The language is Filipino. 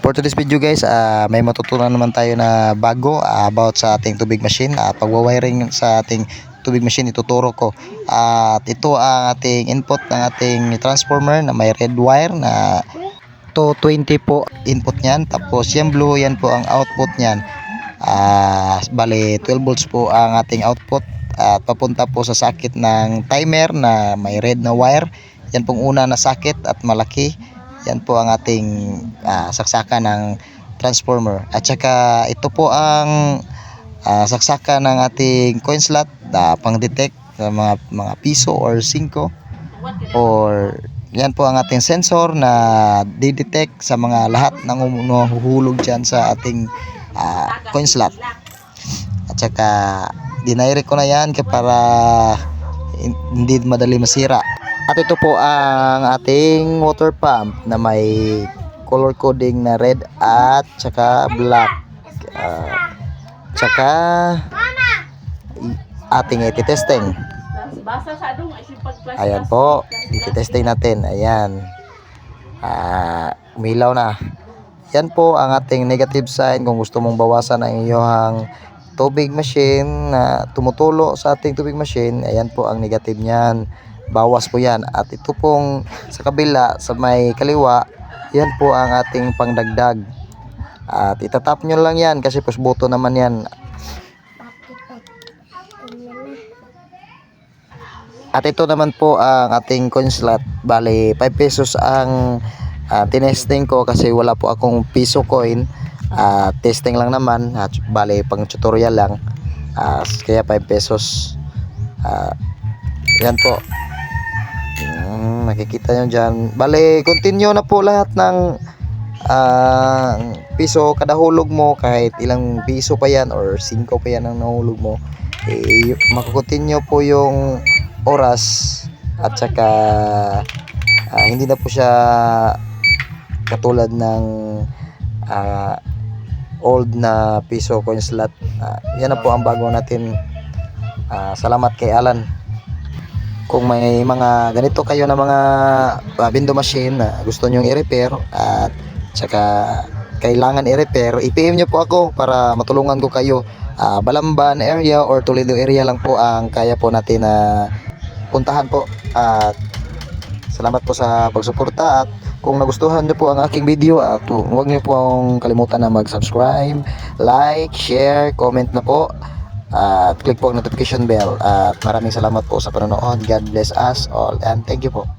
For today's video guys, may matutunan naman tayo na bago about sa ating tubig machine. Pagwawiring sa ating tubig machine, ituturo ko. At ito ang ating input ng ating transformer na may red wire na 220 po input niyan. Tapos yung blue, yan po ang output niyan. Bale 12 volts po ang ating output. At papunta po sa sakit ng timer na may red na wire. Yan pong una na sakit at malaki. Yan po ang ating saksakan ng transformer. At saka ito po ang saksakan ng ating coin slot pang detect sa mga piso or 5, or yan po ang ating sensor na di-detect sa mga lahat ng nahuhulog dyan sa ating coin slot. At saka dinayre ko na yan para hindi madali masira. At ito po ang ating water pump na may color coding na red at saka black. Saka ating iti-testing. Ayan po, iti-testing natin. Ayan. Umilaw na. Yan po ang ating negative sign kung gusto mong bawasan ang iyong tubig machine na tumutulo sa ating tubig machine. Ayan po ang negative niyan. Bawas po yan. At ito pong sa kabila, sa may kaliwa, yan po ang ating pangdagdag. At itatap nyo lang yan kasi push button naman yan. At ito naman po ang ating coin slot. Bali 5 pesos ang tinesting ko kasi wala po akong piso coin. Testing lang naman. Bali pang tutorial lang. Kaya 5 pesos. Yan po. Makikita nyo dyan. Bale, continue na po lahat ng piso kada hulog mo. Kahit ilang piso pa yan or 5 pa yan ang nahulog mo, makukontinue po yung oras. At saka hindi na po siya katulad ng old na piso coin slot. Yan na po ang bago natin. Salamat kay Alan. Kung may mga ganito kayo na mga window machine na gusto nyong i-repair at saka kailangan i-repair, i-PM nyo po ako para matulungan ko kayo. Balamban area or Toledo area lang po ang kaya po natin na puntahan po. At salamat po sa pagsuporta. At kung nagustuhan nyo po ang aking video, huwag nyo po kalimutan na mag-subscribe, like, share, comment na po. At click po ang notification bell. At maraming salamat po sa panonood. God bless us all and thank you po.